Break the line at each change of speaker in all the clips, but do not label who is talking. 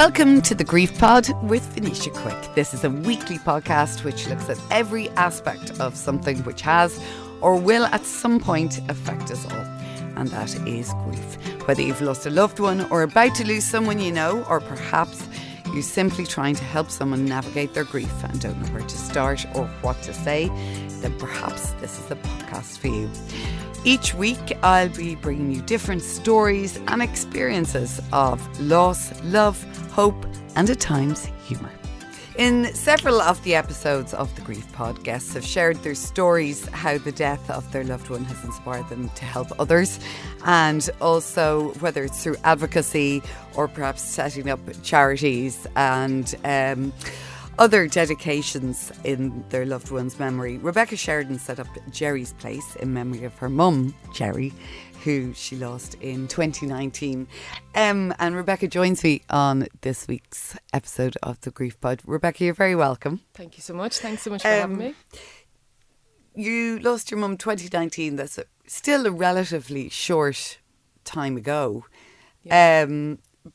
Welcome to the Grief Pod with Venetia Quick. This is a weekly podcast which looks at every aspect of something which has or will at some point affect us all. And that is grief. Whether you've lost a loved one or about to lose someone you know, or perhaps you're simply trying to help someone navigate their grief and don't know where to start or what to say, then perhaps this is the podcast for you. Each week I'll be bringing you different stories and experiences of loss, love, hope and at times humour. In several of the episodes of the Grief Pod, guests have shared their stories, how the death of their loved one has inspired them to help others, and also whether it's through advocacy or perhaps setting up charities and other dedications in their loved one's memory. Rebecca Sheridan set up Gerri's Place in memory of her mum, Gerri, who she lost in 2019. And Rebecca joins me on this week's episode of the Grief Pod. Rebecca, you're very welcome.
Thank you so much. Thanks so much for having me.
You lost your mum 2019. That's still a relatively short time ago. Yeah.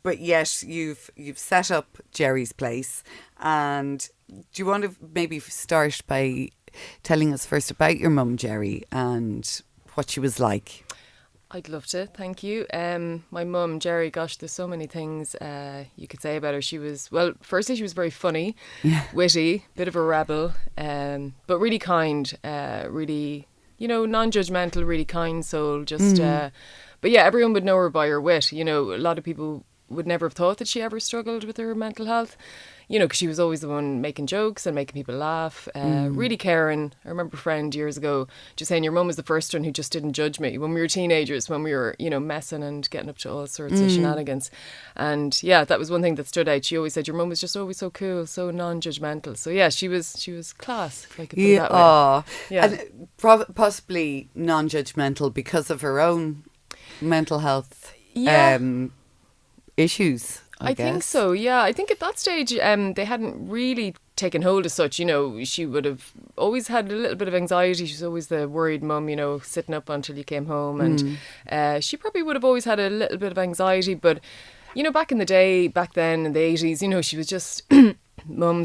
But yet you've set up Gerri's Place. And do you want to maybe start by telling us first about your mum, Gerri, and what she was like?
I'd love to, thank you. My mum, Gerri, gosh, there's so many things you could say about her. Firstly, she was very funny, witty, bit of a rebel, but really kind, really, non-judgmental, really kind soul. But yeah, everyone would know her by her wit. A lot of people would never have thought that she ever struggled with her mental health. Because she was always the one making jokes and making people laugh, really caring. I remember a friend years ago just saying your mum was the first one who just didn't judge me when we were teenagers, when we were, messing and getting up to all sorts of shenanigans. And yeah, that was one thing that stood out. She always said your mum was just always so cool, so non-judgmental. So yeah, she was class, if I could put it that way. Yeah.
And possibly non-judgmental because of her own mental health issues. I
think so, yeah. I think at that stage they hadn't really taken hold as such. She would have always had a little bit of anxiety. She was always the worried mum, sitting up until you came home. And she probably would have always had a little bit of anxiety. But, back then, in the 80s, she was just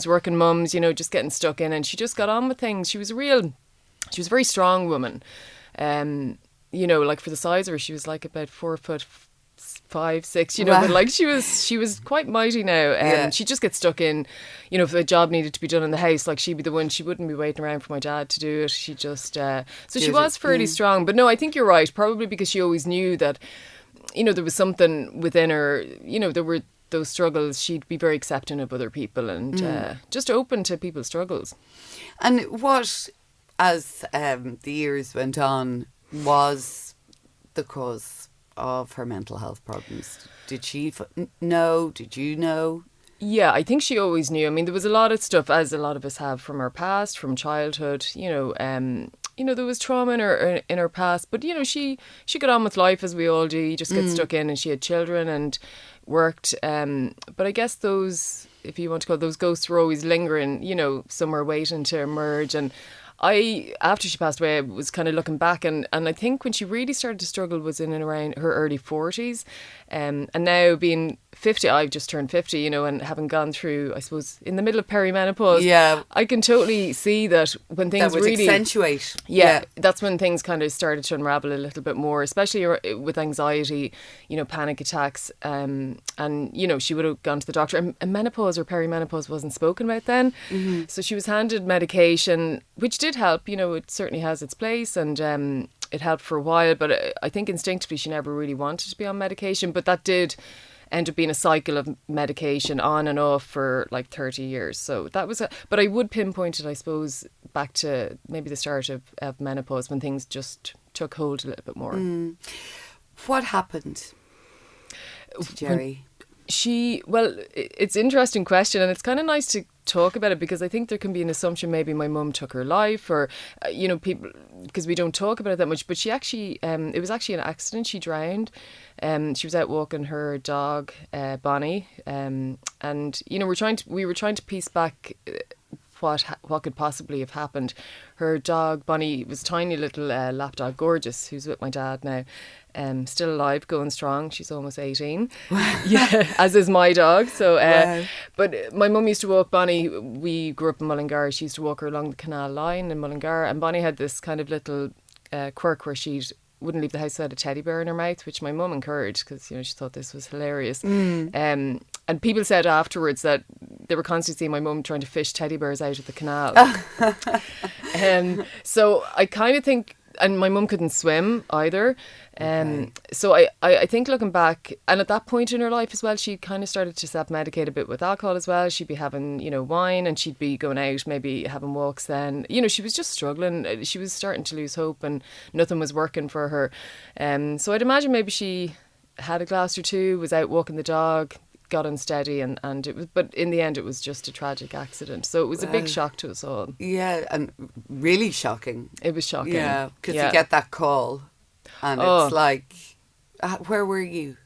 working mums, just getting stuck in. And she just got on with things. She was a very strong woman. Like for the size of her, she was like about 4'5", 6,
wow.
But like she was quite mighty now. She'd just get stuck in, if a job needed to be done in the house, like she'd be the one, she wouldn't be waiting around for my dad to do it. She just, so she was fairly strong. But no, I think you're right, probably because she always knew that, there was something within her, there were those struggles. She'd be very accepting of other people and just open to people's struggles.
And what, as the years went on, was the cause of her mental health problems? Did she know? Did you know?
Yeah, I think she always knew. I mean, there was a lot of stuff, as a lot of us have, from her past, from childhood. There was trauma in her past, but she got on with life as we all do. You just get stuck in, and she had children and worked. But I guess those, if you want to call it, those ghosts were always lingering. Somewhere waiting to emerge. And after she passed away, I was kind of looking back and I think when she really started to struggle was in and around her early 40s. And now being 50, I've just turned 50, and having gone through, I suppose, in the middle of perimenopause, I can totally see that when things
that would
really
accentuate.
Yeah, that's when things kind of started to unravel a little bit more, especially with anxiety, panic attacks. And, she would have gone to the doctor. And menopause or perimenopause wasn't spoken about then. Mm-hmm. So she was handed medication, which did help. It certainly has its place. And it helped for a while. But I think instinctively she never really wanted to be on medication. But that did end up being a cycle of medication on and off for like 30 years. So that was but I would pinpoint it, I suppose, back to maybe the start of menopause when things just took hold a little bit more.
What happened to Gerri?
It's an interesting question, and it's kind of nice to talk about it because I think there can be an assumption maybe my mum took her life or, people, because we don't talk about it that much, but she actually, it was actually an accident. She drowned. She was out walking her dog, Bonnie, and, we were trying to piece back what could possibly have happened. Her dog, Bonnie, was a tiny little lapdog, Gorgeous, who's with my dad now. Still alive, going strong. She's almost 18. Yeah, as is my dog. So,
Wow.
but my mum used to walk Bonnie. We grew up in Mullingar. She used to walk her along the canal line in Mullingar, and Bonnie had this kind of little quirk where she wouldn't leave the house without a teddy bear in her mouth, which my mum encouraged because she thought this was hilarious. And people said afterwards that they were constantly seeing my mum trying to fish teddy bears out of the canal. So I kind of think. And my mum couldn't swim either. So I think looking back, and at that point in her life as well, she kind of started to self-medicate a bit with alcohol as well. She'd be having, wine, and she'd be going out, maybe having walks then. She was just struggling. She was starting to lose hope and nothing was working for her. So I'd imagine maybe she had a glass or two, was out walking the dog, got unsteady, and it was, but in the end it was just a tragic accident, so it was a big shock to us all.
Yeah, and really shocking.
It was shocking.
Yeah, because you get that call and it's like, where were you?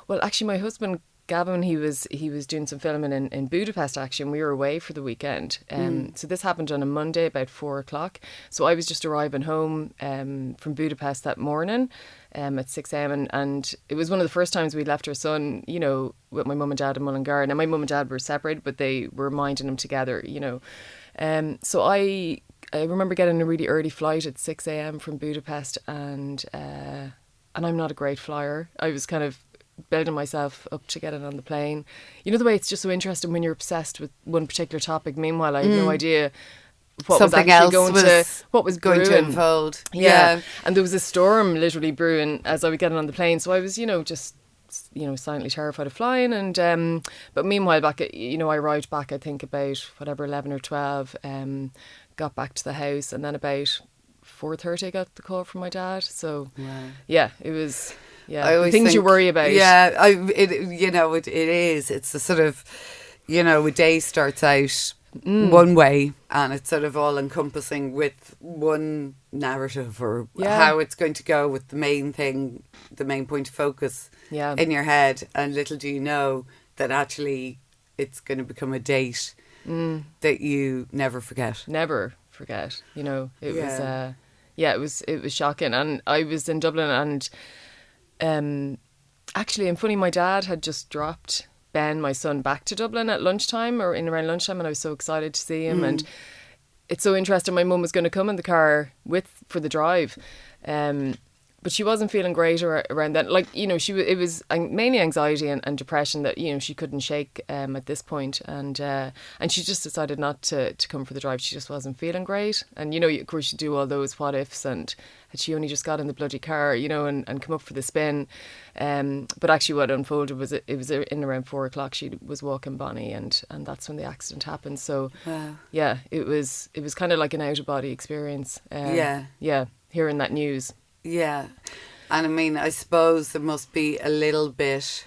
Well, actually my husband Gavin, he was doing some filming in Budapest actually, and we were away for the weekend. So this happened on a Monday about 4:00. So I was just arriving home from Budapest that morning at 6 a.m. and it was one of the first times we left our son, with my mum and dad in Mullingar. Now my mum and dad were separated, but they were minding him together, So I remember getting a really early flight at 6 a.m. from Budapest, and I'm not a great flyer. I was kind of building myself up to get it on the plane. The way it's just so interesting when you're obsessed with one particular topic. Meanwhile, I had no idea what
Something
was actually
else
going
to
brewing.
unfold.
Yeah. And there was a storm literally brewing as I was getting on the plane. So I was, just silently terrified of flying. And but meanwhile, back at, I arrived back, I think about 11 or 12. Got back to the house, and then about 4:30 I got the call from my dad. So yeah, it was. Yeah, the things you worry about.
Yeah, it is. It's a sort of, a day starts out one way, and it's sort of all encompassing with one narrative or how it's going to go with the main thing, the main point of focus in your head. And little do you know that actually it's going to become a date that you never forget.
Never forget. It was shocking. And I was in Dublin, and actually, and funny, my dad had just dropped Ben, my son, back to Dublin at lunchtime or in around lunchtime, and I was so excited to see him. And it's so interesting. My mum was going to come in the car for the drive, but she wasn't feeling great around that. It was mainly anxiety and depression that she couldn't shake at this point, and she just decided not to come for the drive. She just wasn't feeling great, and of course you do all those what ifs, and had she only just got in the bloody car, and come up for the spin. But actually what unfolded was it was in around 4:00. She was walking Bonnie, and that's when the accident happened. So yeah, it was kind of like an out of body experience. Hearing that news.
Yeah. And I mean, I suppose there must be a little bit,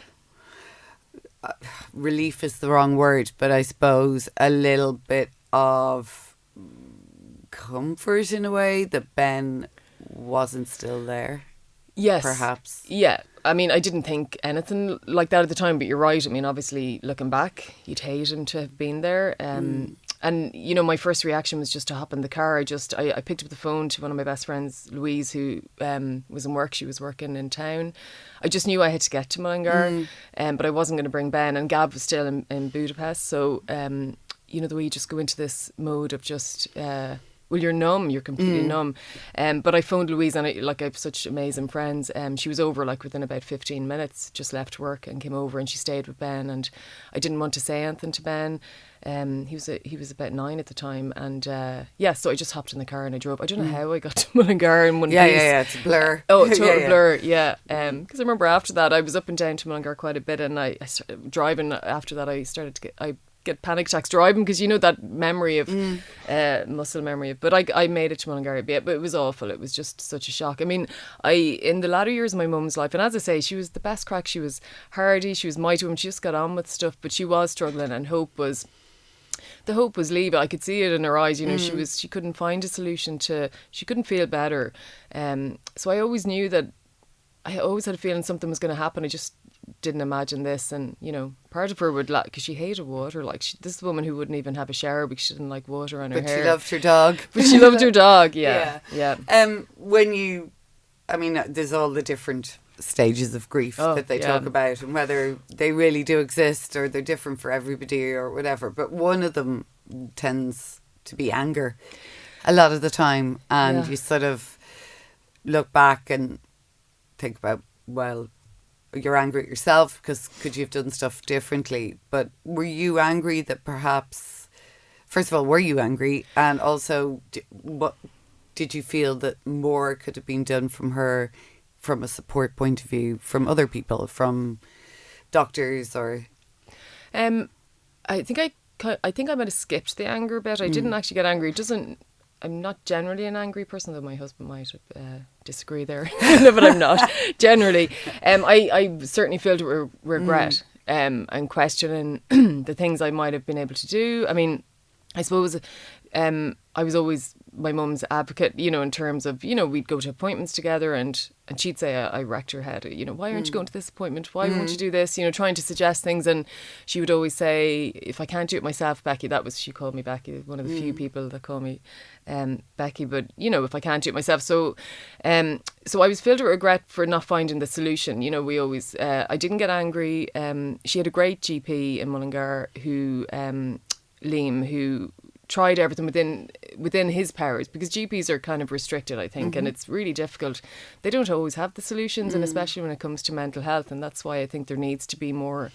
relief is the wrong word, but I suppose a little bit of comfort in a way that Ben wasn't still there.
Yes.
Perhaps.
Yeah. I mean, I didn't think anything like that at the time, but you're right. I mean, obviously, looking back, you'd hate him to have been there. And, my first reaction was just to hop in the car. I picked up the phone to one of my best friends, Louise, who was in work. She was working in town. I just knew I had to get to Mullingar, but I wasn't going to bring Ben. And Gab was still in Budapest. So, the way you just go into this mode of just... you're numb. You're completely numb. But I phoned Louise, and I have such amazing friends. She was over within about 15 minutes. Just left work and came over, and she stayed with Ben. And I didn't want to say anything to Ben. He was about 9 at the time, and so I just hopped in the car and I drove. I don't know how I got to Mullingar in one piece.
Yeah, it's a blur.
Oh, total blur. Yeah, because I remember after that I was up and down to Mullingar quite a bit, and I started driving. After that, I started to get panic attacks driving, because that memory of muscle memory. But I made it to Mullingar a bit, but it was awful. It was just such a shock. I mean, in the latter years of my mum's life, and as I say, she was the best crack. She was hardy. She was mighty woman. She just got on with stuff, but she was struggling, and the hope was leaving. I could see it in her eyes. She couldn't find a solution she couldn't feel better. So I always knew that, I always had a feeling something was going to happen. I just didn't imagine this. And, part of her would because she hated water. This is the woman who wouldn't even have a shower because she didn't like water on her hair.
But she loved her dog.
But she loved her dog, yeah.
When you I mean, there's all the different stages of grief that they
yeah.
talk about, and whether they really do exist or they're different for everybody or whatever. But one of them tends to be anger a lot of the time, and you sort of look back and think about, well, you're angry at yourself because could you have done stuff differently? But were you angry that perhaps, first of all, were you angry? And also, what did you feel that more could have been done from her, from a support point of view, from other people, from doctors or?
I think I might have skipped the anger bit. I didn't actually get angry. It doesn't. I'm not generally an angry person, though my husband might disagree there. No, but I'm not generally. I certainly filled with regret and questioning the things I might have been able to do. I mean, I suppose I was always my mum's advocate, you know, in terms of, you know, we'd go to appointments together and she'd say, I wrecked her head, you know, why aren't you going to this appointment? Why won't you do this? You know, trying to suggest things. And she would always say, if I can't do it myself, Becky, she called me Becky, one of the few people that call me Becky, but, you know, if I can't do it myself. So I was filled with regret for not finding the solution. You know, we always, I didn't get angry. She had a great GP in Mullingar who, Liam, who tried everything within his powers, because GPs are kind of restricted, I think, and it's really difficult. They don't always have the solutions, and especially when it comes to mental health, and that's why I think there needs to be more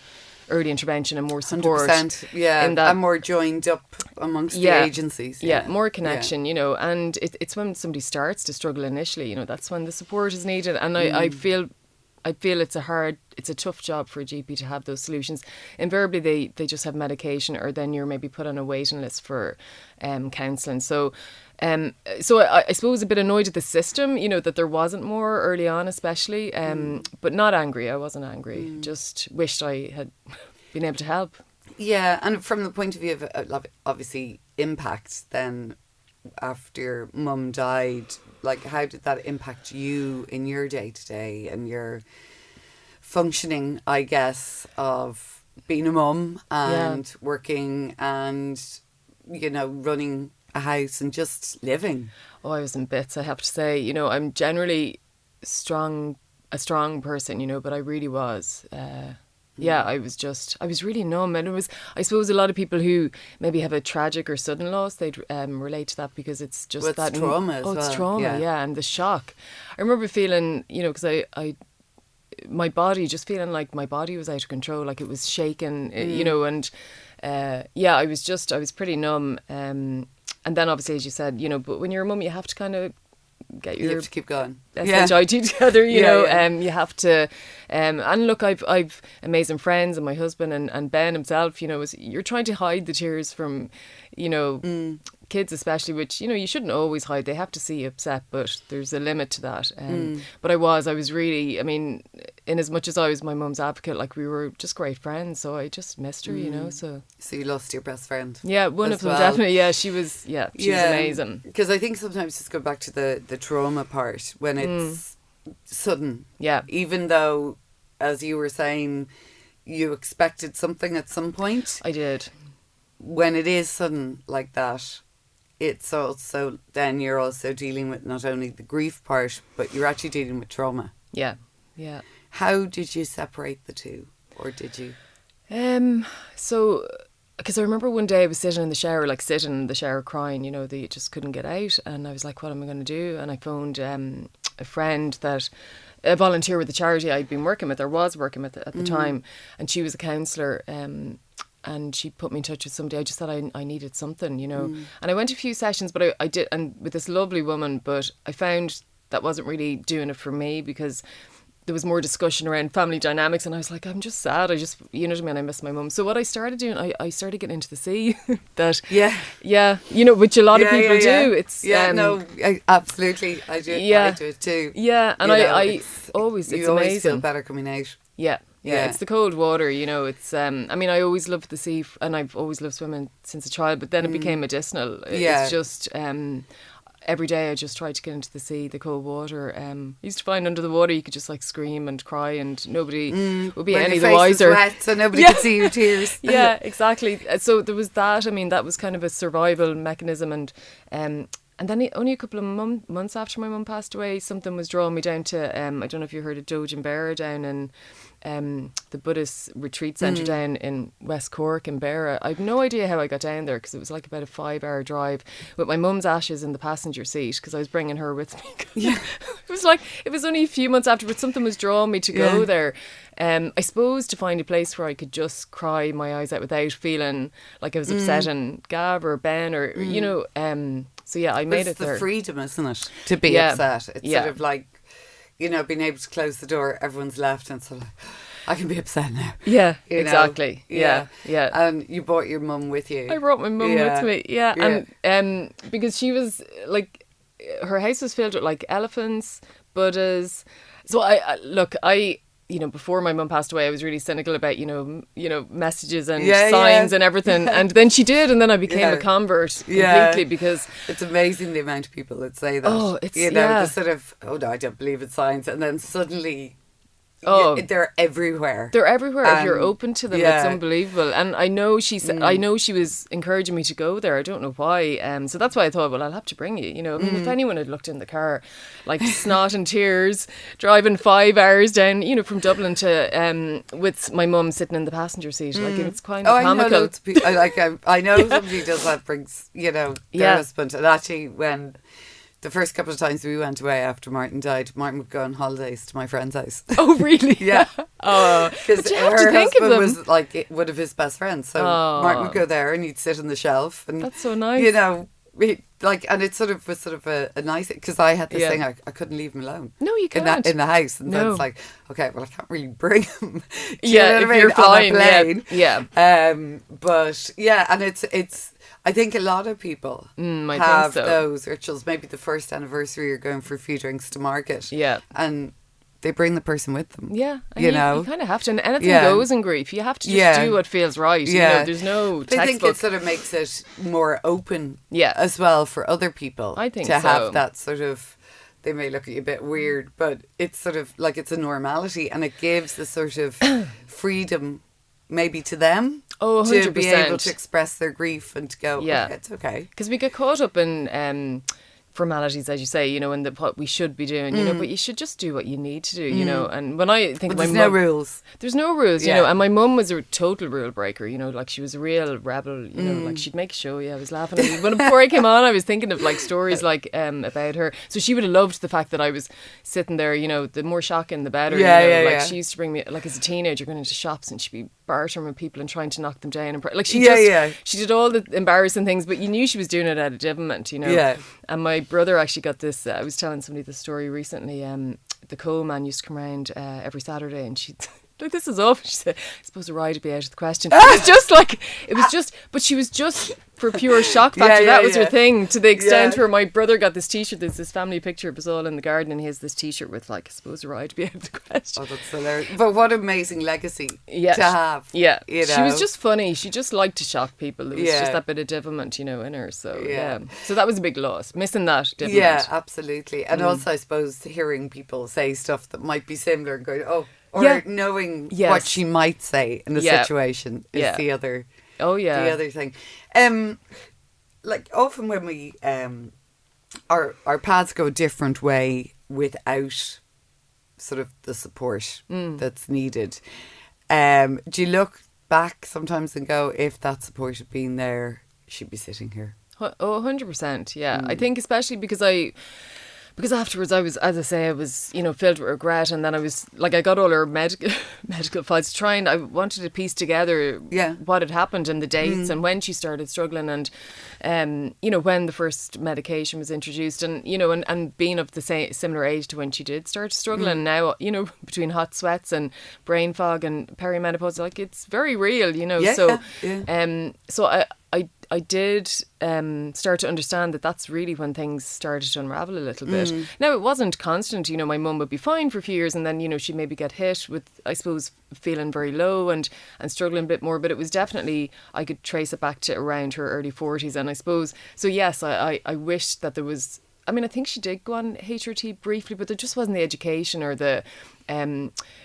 early intervention and more support.
100%, yeah, and more joined up amongst the agencies.
Yeah, more connection, you know, and it's when somebody starts to struggle initially, you know, that's when the support is needed, and I feel it's a tough job for a GP to have those solutions. Invariably, they just have medication, or then you're maybe put on a waiting list for counselling. So I suppose a bit annoyed at the system, you know, that there wasn't more early on, especially, but not angry. I wasn't angry. Just wished I had been able to help. Yeah,
and from the point of view of obviously impact, then after Mum died, like, how did that impact you in your day to day and your functioning, I guess, of being a mum and working and, you know, running a house and just living?
Oh, I was in bits, I have to say. You know, I'm generally a strong person, you know, but I really was. I was really numb, and it was, I suppose, a lot of people who maybe have a tragic or sudden loss, they'd relate to that, because it's just
that trauma as well.
It's trauma, and the shock. I remember feeling, you know, because my body, just feeling like my body was out of control, like it was shaking, you know, and I was pretty numb, and then obviously, as you said, you know, but when you're a mum, you have to kind of you have
to keep going.
SHIT together, you know. You have to, and look, I've amazing friends, and my husband and Ben himself, you know, you're trying to hide the tears from, you know, kids especially, which, you know, you shouldn't always hide. They have to see you upset, but there's a limit to that. But I was really, I mean, in as much as I was my mum's advocate, like, we were just great friends, so I just missed her, you know. So
you lost your best friend.
Yeah, one of them, definitely. Yeah, she was amazing.
Because I think sometimes, just go back to the trauma part, when it's sudden. Yeah. Even though, as you were saying, you expected something at some point.
I did.
When it is sudden like that, it's also, then you're also dealing with not only the grief part, but you're actually dealing with trauma.
Yeah.
How did you separate the two, or did you?
So, because I remember one day I was sitting in the shower crying, you know, they just couldn't get out, and I was like, what am I going to do? And I phoned a friend a volunteer with the charity I'd been working with, or was working with at the time, and she was a counsellor, and she put me in touch with somebody. I just thought I needed something, you know. And I went to a few sessions, but I did, and with this lovely woman, but I found that wasn't really doing it for me, because there was more discussion around family dynamics, and I was like, I'm just sad. You know what I mean? I miss my mum. So what I started doing, I started getting into the sea. You know, which a lot of people do. It's
absolutely. I do.
Yeah,
I do it too.
Yeah, and it's
always feel better coming out.
Yeah, it's the cold water, you know. It's I mean, I always loved the sea, and I've always loved swimming since a child, but then it became medicinal. It's just every day I just tried to get into the sea, the cold water. I used to find under the water you could just like scream and cry, and nobody would be any the wiser.
Wet, so nobody could see your tears.
Yeah, exactly. So there was that. I mean, that was kind of a survival mechanism, and And then only a couple of months after my mum passed away, something was drawing me down to, I don't know if you heard of Doge and Beara down in the Buddhist retreat centre down in West Cork in Beara. I have no idea how I got down there because it was like about a 5-hour drive with my mum's ashes in the passenger seat because I was bringing her with me.
Yeah.
It was only a few months after, but something was drawing me to go there. I suppose to find a place where I could just cry my eyes out without feeling like I was upsetting Gav or Ben or, you know, so yeah, I made it there.
It's the freedom, isn't it? To be upset. It's sort of like, you know, being able to close the door, everyone's left, and so like, I can be upset now.
Yeah,
you
exactly.
know?
Yeah.
And you brought your mum with you.
I brought my mum with me. Yeah. And because she was like, her house was filled with like elephants, Buddhas. So I you know, before my mum passed away, I was really cynical about, you know, messages and signs and everything. And then she did, and then I became a convert completely because
it's amazing the amount of people that say that.
Oh, it's
the sort of, oh no, I don't believe in signs, and then suddenly. Oh, they're everywhere.
They're everywhere. If you're open to them, it's unbelievable. And I know she said, I know she was encouraging me to go there. I don't know why. So that's why I thought, well, I'll have to bring you. You know, I mean, if anyone had looked in the car, like snot and tears, driving 5 hours down, you know, from Dublin to with my mum sitting in the passenger seat, like it's quite comical.
I know somebody does that. Brings, you know, their husband, and actually when. The first couple of times we went away after Martin died, Martin would go on holidays to my friend's house.
Oh, really?
Yeah.
Oh,
because her husband was like one of his best friends. So Martin would go there and he'd sit on the shelf. And,
that's so nice.
You know, and it was sort of a nice, because I had this thing, I couldn't leave him alone.
No, you can't.
In the house. And then it's like, okay, well, I can't really bring him.
Do you know what I mean? You're flying.
On a plane.
Yeah.
But yeah, and it's, I think a lot of people have those rituals. Maybe the first anniversary you're going for a few drinks to market.
Yeah.
And they bring the person with them.
Yeah.
You know?
You kind of have to. And anything goes in grief. You have to just do what feels right. You know, there's no textbook.
I think it sort of makes it more open as well for other people.
I think
to have that sort of, they may look at you a bit weird, but it's sort of like it's a normality, and it gives the sort of freedom maybe to them.
Oh, 100%.
To be able to express their grief and to go, okay, it's okay.
Because we get caught up in formalities, as you say, you know, and what we should be doing, you know, but you should just do what you need to do, you know. And when I think
there's no rules.
There's no rules, you know. And my mum was a total rule breaker, you know, like she was a real rebel, you know, like she'd make a show. I was laughing at me. But before I came on, I was thinking of like stories like about her. So she would have loved the fact that I was sitting there, you know, the more shocking the better. She used to bring me, like as a teenager, going into shops and she'd be bartering with people and trying to knock them down, and like she did all the embarrassing things, but you knew she was doing it out of devilment, you know. And my brother actually got this, I was telling somebody the story recently, the coal man used to come around every Saturday, and she'd like, this is awful. She said, I suppose the ride would be out of the question. But she was just for pure shock factor. That was her thing, to the extent where my brother got this t-shirt. There's this family picture of us all in the garden, and he has this t-shirt with like, I suppose the ride would be out of the question.
Oh, that's hilarious. But what amazing legacy to have.
Yeah.
You know?
She was just funny. She just liked to shock people. There was just that bit of devilment, you know, in her. So, So that was a big loss. Missing that devilment. Yeah,
absolutely. And also, I suppose, hearing people say stuff that might be similar and going, oh, or knowing what she might say in the situation is the other. Oh yeah, the other thing. Like often when we our paths go a different way without sort of the support that's needed. Do you look back sometimes and go, if that support had been there, she'd be sitting here?
Oh, 100%. Yeah, I think especially because afterwards I was, as I say, I was, you know, filled with regret, and then I was like, I got all her medical files I wanted to piece together what had happened and the dates and when she started struggling, and you know, when the first medication was introduced, and you know, and being of the similar age to when she did start struggling. Now, you know, between hot sweats and brain fog and perimenopause, like it's very real, you know. So I did start to understand that that's really when things started to unravel a little bit. Now, it wasn't constant. You know, my mum would be fine for a few years, and then, you know, she'd maybe get hit with, I suppose, feeling very low and struggling a bit more. But it was definitely, I could trace it back to around her early 40s. And I suppose, so yes, I wished that there was I mean, I think she did go on HRT briefly, but there just wasn't the education or the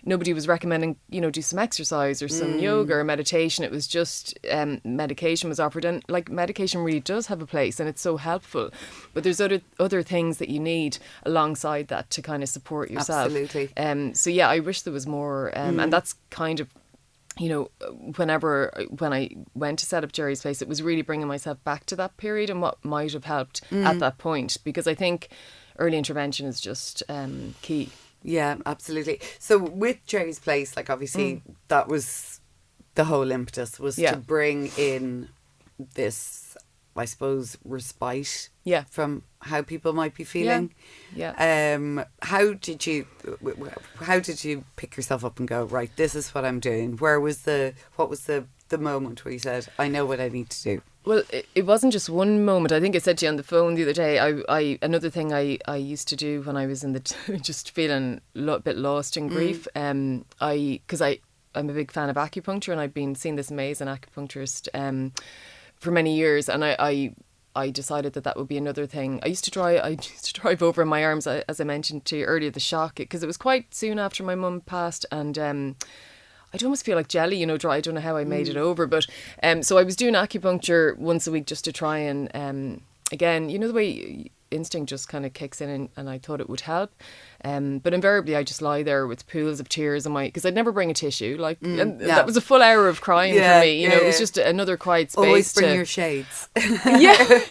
nobody was recommending, do some exercise or some yoga or meditation. It was just medication was offered, and like medication really does have a place and it's so helpful, but there's other things that you need alongside that to kind of support yourself.
Absolutely.
So yeah, I wish there was more, and that's kind of, when I went to set up Gerri's Place, it was really bringing myself back to that period and what might have helped at that point, because I think early intervention is just key.
Yeah, absolutely. So with Gerri's Place, like obviously that was the whole impetus, was to bring in this, I suppose, respite from how people might be feeling.
Yeah.
How did you pick yourself up and go, right, this is what I'm doing? What was the moment where you said, I know what I need to do?
Well, it wasn't just one moment. I think I said to you on the phone the other day, I another thing I used to do when I was in the just feeling a bit lost in grief, because I'm a big fan of acupuncture, and I'd been seeing this amazing acupuncturist for many years, and I decided that would be another thing. I used to drive over in my arms, as I mentioned to you earlier, the shock, because it was quite soon after my mum passed, and I'd almost feel like jelly, dry. I don't know how I made it over, but so I was doing acupuncture once a week just to try and again, the way instinct just kind of kicks in, and I thought it would help, but invariably I just lie there with pools of tears in because I'd never bring a tissue, that was a full hour of crying for me. It was just another quiet space.
Always bring your shades.
Yeah.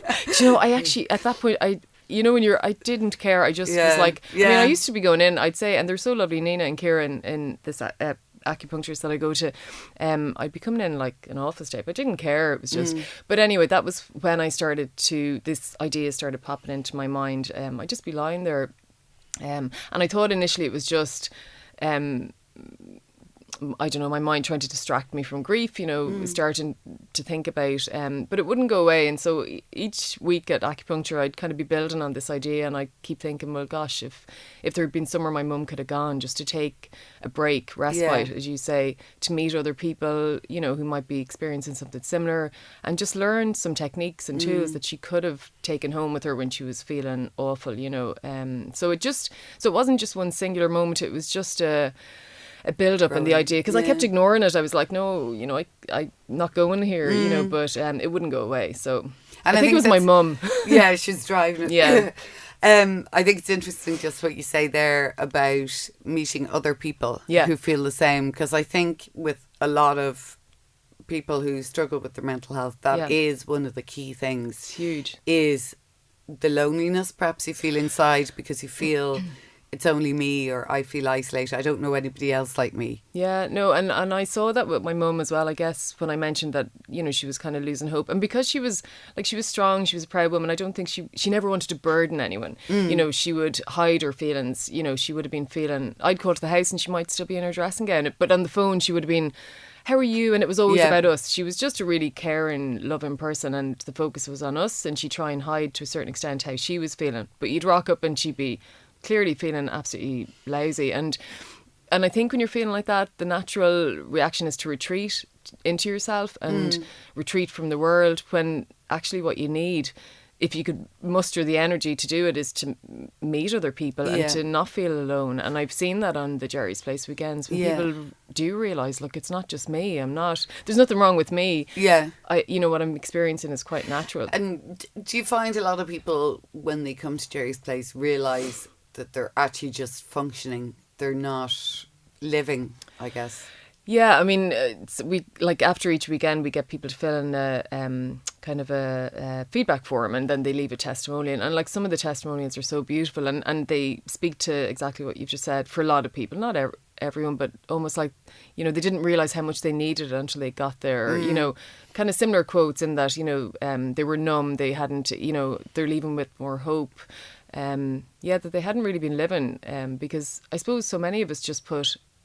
I actually at that point I didn't care. I just was like, I mean, I used to be going in, I'd say, and they're so lovely, Nina and Kieran, in this acupuncturist that I go to, I'd be coming in like an office tape. I didn't care. It was just, but anyway, that was when this idea started popping into my mind. I'd just be lying there, and I thought initially it was just, I don't know, my mind trying to distract me from grief, starting to think about, but it wouldn't go away. And so each week at acupuncture, I'd kind of be building on this idea, and I'd keep thinking, well, gosh, if there had been somewhere my mum could have gone just to take a break, respite, as you say, to meet other people, who might be experiencing something similar, and just learn some techniques and tools that she could have taken home with her when she was feeling awful, so it wasn't just one singular moment. It was just a build up in the idea, because I kept ignoring it. I was like, no, I'm not going here, but it wouldn't go away. So and I think it was my mum.
Yeah, she's driving it.
Yeah.
I think it's interesting just what you say there about meeting other people who feel the same, because I think with a lot of people who struggle with their mental health, that is one of the key things.
It's huge.
Is the loneliness perhaps you feel inside, because you feel it's only me, or I feel isolated. I don't know anybody else like me.
Yeah, no, and I saw that with my mum as well, I guess, when I mentioned that, she was kind of losing hope. And because she was strong, she was a proud woman, I don't think she never wanted to burden anyone. She would hide her feelings. She would have been feeling, I'd call to the house and she might still be in her dressing gown, but on the phone she would have been, how are you? And it was always about us. She was just a really caring, loving person, and the focus was on us, and she'd try and hide to a certain extent how she was feeling. But you'd rock up and she'd be clearly feeling absolutely lousy, and I think when you're feeling like that, the natural reaction is to retreat into yourself and retreat from the world, when actually what you need, if you could muster the energy to do it, is to meet other people and to not feel alone. And I've seen that on the Gerri's Place weekends, when people do realise, look, it's not just me, there's nothing wrong with me. What I'm experiencing is quite natural.
And do you find a lot of people, when they come to Gerri's Place, realise that they're actually just functioning, they're not living, I guess?
Yeah, I mean, we after each weekend we get people to fill in a kind of a feedback form, and then they leave a testimonial, and some of the testimonials are so beautiful, and they speak to exactly what you've just said. For a lot of people, not everyone, but almost like, they didn't realise how much they needed it until they got there. Kind of similar quotes in that, they were numb, they hadn't, they're leaving with more hope. That they hadn't really been living, because I suppose so many of us just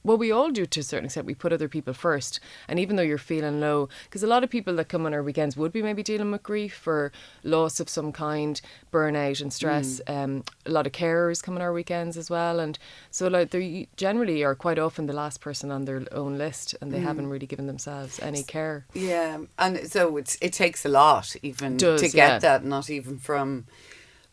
we all do to a certain extent, we put other people first. And even though you're feeling low, because a lot of people that come on our weekends would be maybe dealing with grief or loss of some kind, burnout and stress. A lot of carers come on our weekends as well, and so they generally are quite often the last person on their own list, and they haven't really given themselves any care.
Yeah, and so it takes a lot even to get that, not even from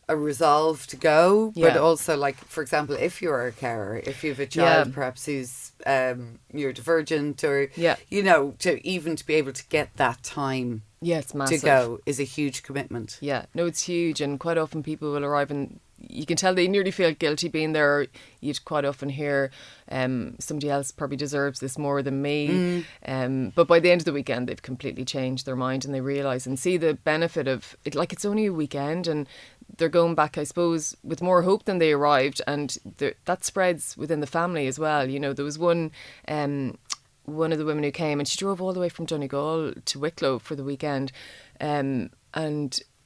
a resolve to go, but
Yeah.
also, like, for example, if you're a carer, if you have a child perhaps who's neurodivergent, or
Yeah.
you know, to be able to get that time
Yeah, it's massive.
to go is a huge commitment.
Yeah, no, it's huge, and quite often people will arrive and you can tell they nearly feel guilty being there. Or you'd quite often hear somebody else probably deserves this more than me. But by the end of the weekend, they've completely changed their mind and they realise and see the benefit of it. Like, it's only a weekend and they're going back, I suppose, with more hope than they arrived, and that spreads within the family as well. You know, there was one of the women who came, and she drove all the way from Donegal to Wicklow for the weekend, and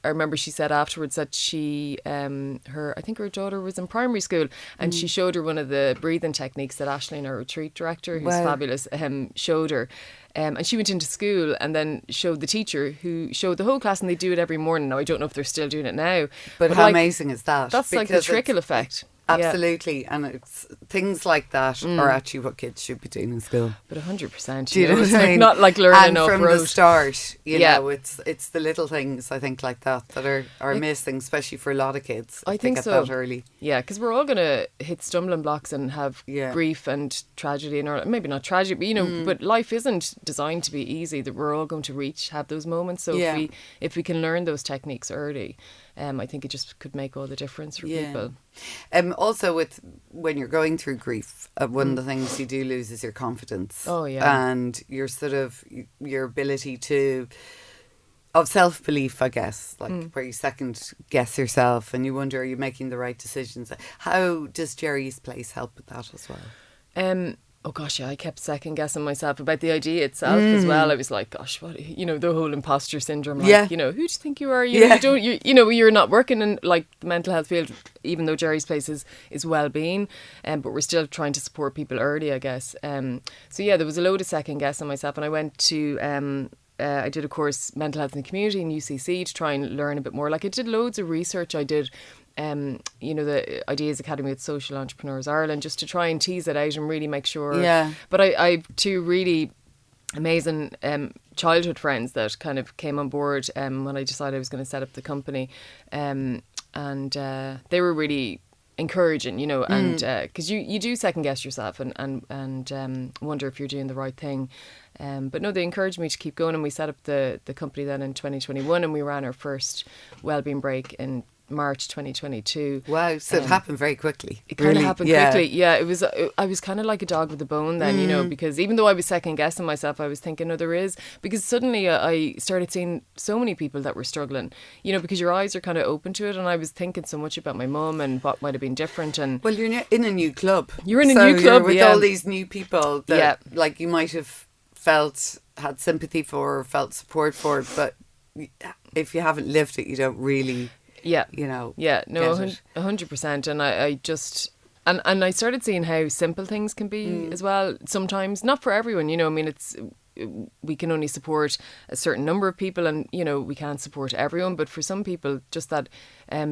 I remember she said afterwards that she, I think her daughter was in primary school, and she showed her one of the breathing techniques that Aisling, our retreat director, who's fabulous, showed her. And she went into school and then showed the teacher, who showed the whole class, and they do it every morning. Now, I don't know if they're still doing it now.
But how amazing is that?
That's like the trickle effect.
Absolutely. Yeah. And it's things like that are actually what kids should be doing in school.
But 100%.
Do you know what
it's
I mean?
Not like learning
and
off
from
road.
the start, you know, it's the little things, I think, like that are missing, especially for a lot of kids.
I think
get
so.
that early.
Yeah, because we're all going to hit stumbling blocks and have grief and tragedy in our, maybe not tragedy, but, you know, but life isn't designed to be easy, that we're all going to have those moments. So if we can learn those techniques early, I think it just could make all the difference for people.
Also, when you're going through grief, one of the things you do lose is your confidence.
Oh, yeah.
And your sort of your ability of self-belief, I guess, like where you second guess yourself and you wonder, are you making the right decisions? How does Gerri's place help with that as well?
Oh gosh, yeah, I kept second guessing myself about the idea itself as well. I was like, gosh, what, you know, the whole imposter syndrome. Like, you know, who do you think you are? You know, you're not working in like the mental health field, even though Gerri's place is well-being, but we're still trying to support people early, I guess. So yeah, there was a load of second guessing myself, and I went to I did a course, Mental Health in the Community in UCC, to try and learn a bit more. Like, I did loads of research. I did you know, the Ideas Academy with Social Entrepreneurs Ireland, just to try and tease it out and really make sure. Yeah. But I have two really amazing childhood friends that kind of came on board when I decided I was going to set up the company, and they were really encouraging, you know, and because you do second guess yourself and wonder if you're doing the right thing. But no, they encouraged me to keep going, and we set up the company then in 2021, and we ran our first wellbeing break in March 2022.
Wow, so it happened very quickly.
It kind of happened quickly. Yeah, it was. I was kind of like a dog with a bone then, you know, because even though I was second guessing myself, I was thinking, oh, there is, because suddenly I started seeing so many people that were struggling, you know, because your eyes are kind of open to it, and I was thinking so much about my mum and what might have been different. And
well, you're in a new club.
You're in a new club
with all these new people that, like, you might have had sympathy for or felt support for, but if you haven't lived it, you don't really. Yeah, you know.
Yeah, no, 100%. And I just, and I started seeing how simple things can be as well. Sometimes, not for everyone, you know. I mean, we can only support a certain number of people, and you know, we can't support everyone. But for some people, just that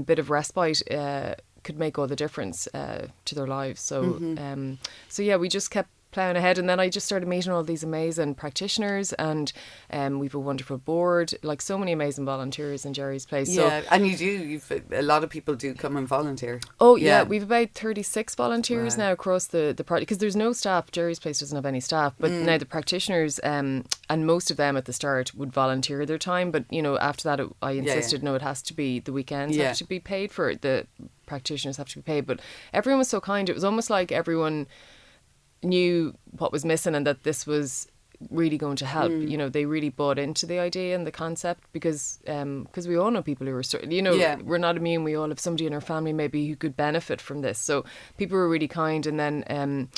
bit of respite could make all the difference to their lives. So, so yeah, we just kept ploughing ahead, and then I just started meeting all these amazing practitioners, and we've a wonderful board, like so many amazing volunteers in Gerri's place.
Yeah, so, and you've a lot of people do come and volunteer.
Oh yeah, we've about 36 volunteers now across the project, because there's no staff. Gerri's place doesn't have any staff, but now the practitioners, and most of them at the start would volunteer their time, but you know, after that I insisted no, it has to be the weekends have to be paid for it. The practitioners have to be paid. But everyone was so kind. It was almost like everyone knew what was missing and that this was really going to help. You know, they really bought into the idea and the concept, because we all know people who are, you know, we're not immune. We all have somebody in our family maybe who could benefit from this. So people were really kind. And then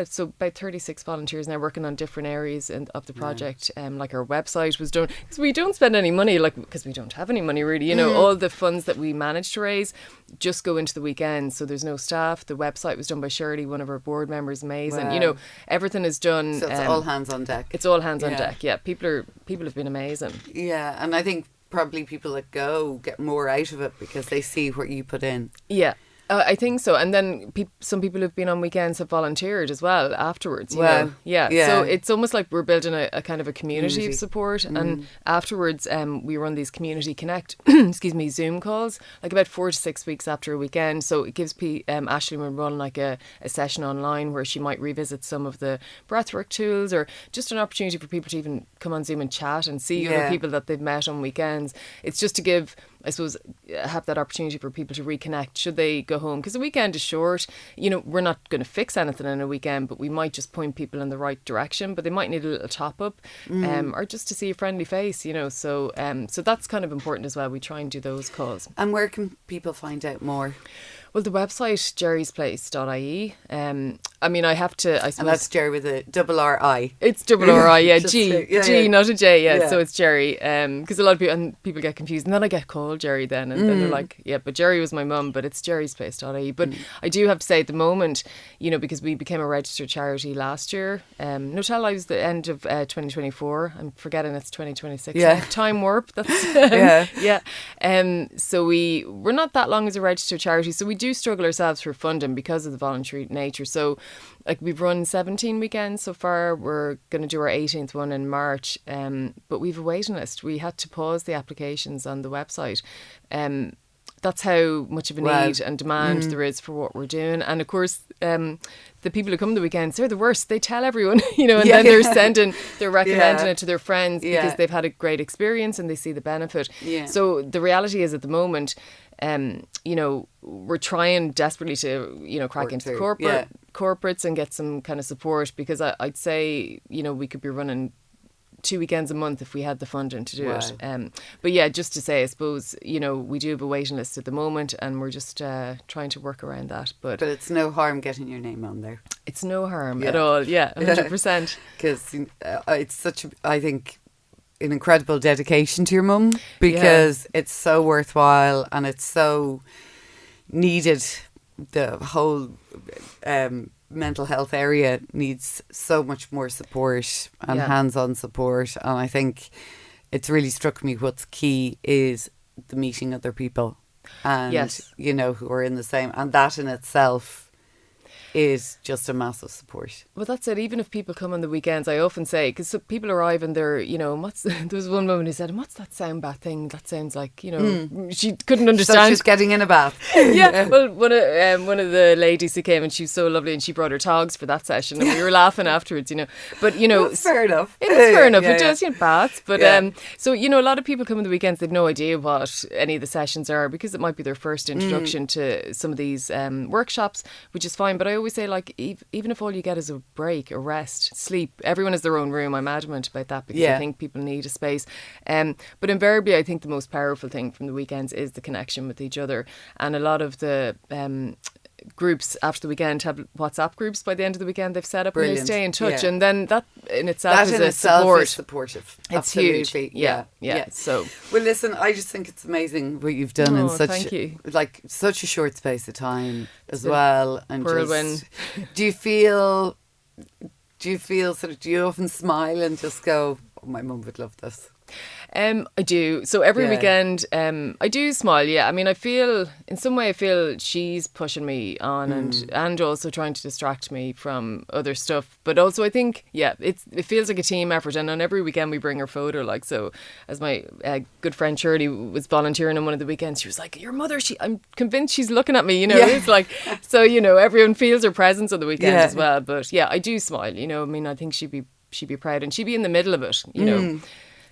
so about 36 volunteers now working on different areas of the project. Like our website was done, because we don't spend any money, like, because we don't have any money really, you know. All the funds that we managed to raise just go into the weekends, so there's no staff. The website was done by Sheridan, one of our board members, amazing. You know, everything is done.
So it's all hands on deck.
It's all hands on deck. Yeah, people have been amazing.
Yeah, and I think probably people that go get more out of it because they see what you put in.
Yeah. I think so. And then some people who've been on weekends have volunteered as well afterwards. You
Wow.
know? Yeah. So it's almost like we're building a kind of a community of support. And afterwards, we run these community connect, Zoom calls, like about 4 to 6 weeks after a weekend. So it gives Ashley will run like a session online where she might revisit some of the breathwork tools, or just an opportunity for people to even come on Zoom and chat and see other people that they've met on weekends. It's just to give, I suppose, have that opportunity for people to reconnect should they go home, because the weekend is short. You know, we're not going to fix anything in a weekend, but we might just point people in the right direction. But they might need a little top up, or just to see a friendly face, you know. So that's kind of important as well. We try and do those calls.
And where can people find out more?
Well, the website, gerrysplace.ie. I mean, I have to, I suppose.
And that's Gerri with a double R-I.
It's double R-I, yeah. G,
yeah.
not a J, yeah. So it's Gerri. Because a lot of people get confused. And then I get called Gerri then. And then they're like, yeah, but Gerri was my mum, but it's gerrysplace.ie. But I do have to say at the moment, you know, because we became a registered charity last year. No Tell Lives the end of 2024. I'm forgetting it's 2026.
Yeah.
Time warp. That's yeah. So we're not that long as a registered charity. So we do struggle ourselves for funding because of the voluntary nature. So like we've run 17 weekends so far. We're going to do our 18th one in March. But we've a waiting list. We had to pause the applications on the website. That's how much of a need and demand there is for what we're doing. And of course, the people who come to the weekends, they're the worst. They tell everyone, you know, and then they're recommending it to their friends because they've had a great experience and they see the benefit. Yeah. So the reality is at the moment, you know, we're trying desperately to, you know, crack into the corporates and get some kind of support, because I'd say, you know, we could be running 2 weekends a month if we had the funding to do it. But yeah, just to say, I suppose, you know, we do have a waiting list at the moment and we're just trying to work around that. But
it's no harm getting your name on there.
It's no harm at all, 100%.
Because it's such, I think, an incredible dedication to your mum, because it's so worthwhile and it's so needed. The whole mental health area needs so much more support and hands-on support, and I think it's really struck me what's key is the meeting other people and you know, who are in the same, and that in itself is just a massive support.
Well, that's it. Even if people come on the weekends, I often say, because people arrive and they're, you know, there was one woman who said, what's that sound bath thing? That sounds like, you know, she couldn't understand.
So she's getting in a bath.
Well, one of the ladies who came, and she was so lovely, and she brought her togs for that session, and we were laughing afterwards, you know. But, you know,
that's fair enough.
It is fair enough. It does, you know, baths. But so, you know, a lot of people come on the weekends, they've no idea what any of the sessions are, because it might be their first introduction to some of these workshops, which is fine. But I always say, like, even if all you get is a break, a rest, sleep, everyone has their own room. I'm adamant about that, because I think people need a space. But invariably, I think the most powerful thing from the weekends is the connection with each other. And a lot of the groups after the weekend have WhatsApp groups by the end of the weekend they've set up.
Brilliant.
And they stay in touch, and then that in itself is supportive. It's
Absolutely.
Huge. Yeah. So,
well, listen, I just think it's amazing what you've done in such a short space of time as well. And
whirlwind.
Do you feel sort of, do you often smile and just go, oh, my mum would love this?
I do. So every weekend, I do smile. Yeah, I mean, I feel she's pushing me on and also trying to distract me from other stuff. But also, I think, it feels like a team effort. And on every weekend, we bring her photo. Like, so, as my good friend Sheridan was volunteering on one of the weekends, she was like, "Your mother, I'm convinced she's looking at me." You know, it's like, so, you know, everyone feels her presence on the weekend as well. But yeah, I do smile. You know, I mean, I think she'd be proud, and she'd be in the middle of it. You know.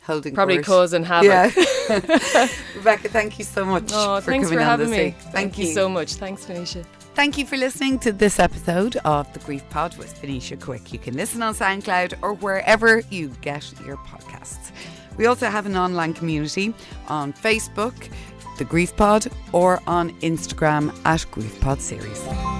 Holding
probably
court.
Causing havoc.
Rebecca, thank you so much
thanks for
coming
having
on this
me.
week. Thank you
so much. Thanks, Venetia.
Thank you for listening to this episode of The Grief Pod with Venetia Quick. You can listen on SoundCloud or wherever you get your podcasts. We also have an online community on Facebook, The Grief Pod, or on Instagram @GriefPod Series.